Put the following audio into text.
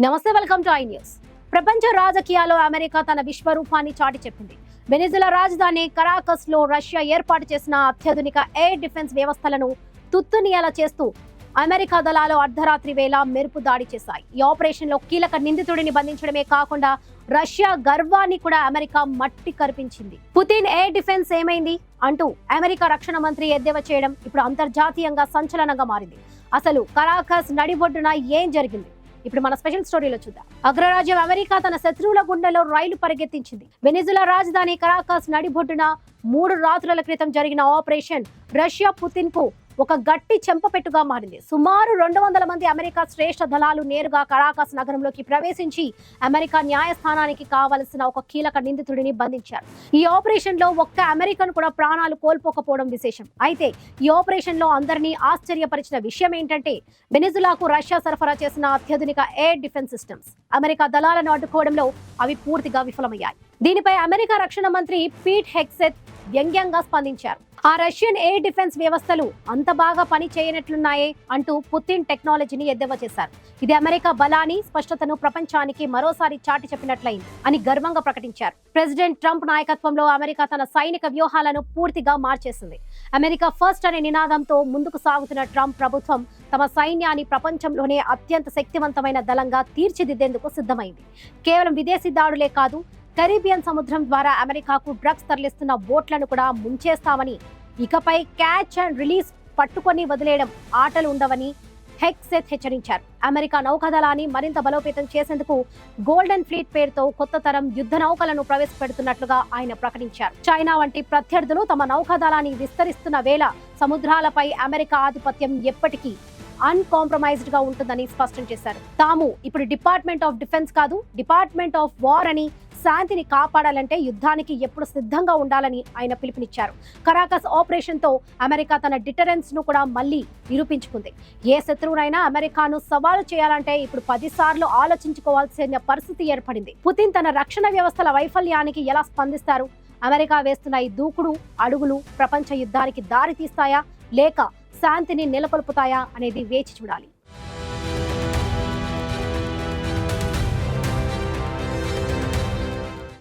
నమస్తే, welcome to I news. ప్రపంచ రాజకీయాల్లో అమెరికా తన విశ్వరూపాన్ని చాటి చెప్పింది. వెనిజులా రాజధాని కరాకస్ లో రష్యా ఏర్పాటు చేసిన అత్యాధునిక ఎయిర్ డిఫెన్స్ వ్యవస్థలను తుత్తునియల చేస్తూ అమెరికా దళాలు అర్ధరాత్రి వేళ మెరుపు దాడి చేశాయి. ఈ ఆపరేషన్ లో కీలక నిందితుడిని బంధించడమే కాకుండా రష్యా గర్వాన్ని కూడా అమెరికా మట్టి కరిపించింది. పుతిన్ ఎయిర్ డిఫెన్స్ ఏమైంది అంటూ అమెరికా రక్షణ మంత్రి ఎద్దేవా చేయడం ఇప్పుడు అంతర్జాతీయంగా సంచలనంగా మారింది. అసలు కరాకస్ నడిబొడ్డున ఏం జరిగింది? ఇప్పుడు మన స్పెషల్ స్టోరీలో చూద్దాం. అగ్రరాజ్యం అమెరికా తన శత్రువుల గుండెలో రైలు పరిగెత్తించింది. వెనిజులా రాజధాని కరాకస్ నడిబొడ్డున 3 రాత్రుల క్రితం జరిగిన ఆపరేషన్ రష్యా పుతిన్ కు ఒక గట్టి చెంపపెట్టుగా మారింది. సుమారు 200 మంది అమెరికా శ్రేష్ఠ దళాలు నేరుగా కరాకస్ నగరంలోకి ప్రవేశించి అమెరికా న్యాయస్థానానికి కావలసిన ఒక కీలక నిందితుడిని బంధించారు. ఈ ఆపరేషన్ లో ఒక్క అమెరికన్ కూడా ప్రాణాలు కోల్పోకపోవడం విశేషం. అయితే ఈ ఆపరేషన్ లో అందరినీ ఆశ్చర్యపరిచిన విషయం ఏంటంటే వెనిజులాకు రష్యా సరఫరా చేసిన అత్యాధునిక ఎయిర్ డిఫెన్స్ సిస్టమ్స్ అమెరికా దళాలను అడ్డుకోవడంలో అవి పూర్తిగా విఫలమయ్యాయి. దీనిపై అమెరికా రక్షణ మంత్రి పీట్ హెగ్సెత్ వ్యంగ్యంగా స్పందించారు. ఆ రష్యన్ ఎయిర్ డిఫెన్స్ వ్యవస్థలు అంత బాగా పని చేయనట్లున్నాయే అంటూ పుతిన్ టెక్నాలజీని ఎద్దేవా చేశారు. ఇది అమెరికా బలాన్ని, స్పష్టతను ప్రపంచానికి మరోసారి చాటి చెప్పినట్లయింది అని గర్వంగా ప్రకటించారు. ప్రెసిడెంట్ ట్రంప్ నాయకత్వంలో అమెరికా తన సైనిక వ్యూహాలను పూర్తిగా మార్చేసింది. అమెరికా ఫస్ట్ అనే నినాదంతో ముందుకు సాగుతున్న ట్రంప్ ప్రభుత్వం తమ సైన్యాన్ని ప్రపంచంలోనే అత్యంత శక్తివంతమైన దళంగా తీర్చిదిద్దేందుకు సిద్ధమైంది. కేవలం విదేశీ దాడులే కాదు, కరీబియన్ సముద్రం ద్వారా అమెరికాకు డ్రగ్స్ తరలిస్తున్న బోట్లను కూడా ముంచేస్తామని, ఇకపై క్యాచ్ అండ్ రిలీజ్ పట్టుకొని వదిలేయడం ఆటలు ఉండవని హెగ్సెత్ హెచ్చరించారు. అమెరికా నౌకాదళాన్ని మరింత బలోపేతం చేసేందుకు గోల్డెన్ ఫ్లీట్ పేరుతో కొత్త తరం యుద్ధ నౌకలను ప్రవేశపెడుతున్నట్లుగా ఆయన ప్రకటించారు. చైనా వంటి ప్రత్యర్థులు తమ నౌకాదళాన్ని విస్తరిస్తున్న వేళ సముద్రాలపై అమెరికా ఆధిపత్యం ఎప్పటికీ అన్కాంప్రమైజ్డ్ గా ఉంటుందని స్పష్టం చేశారు. తాము ఇప్పుడు డిపార్ట్మెంట్ ఆఫ్ డిఫెన్స్ కాదు, డిపార్ట్మెంట్ ఆఫ్ వార్ అని, శాంతిని కాపాడాలంటే యుద్ధానికి ఎప్పుడు సిద్ధంగా ఉండాలని ఆయన పిలుపునిచ్చారు. కరాకస్ ఆపరేషన్ తో అమెరికా తన డిటరెన్స్ ను కూడా మళ్లీ నిరూపించుకుంది. ఏ శత్రువునైనా అమెరికాను సవాలు చేయాలంటే ఇప్పుడు 10 సార్లు ఆలోచించుకోవాల్సిన పరిస్థితి ఏర్పడింది. పుతిన్ తన రక్షణ వ్యవస్థల వైఫల్యానికి ఎలా స్పందిస్తారు? అమెరికా వేస్తున్న ఈ దూకుడు అడుగులు ప్రపంచ యుద్ధానికి దారి తీస్తాయా లేక శాంతిని నెలకొల్పుతాయా అనేది వేచి చూడాలి.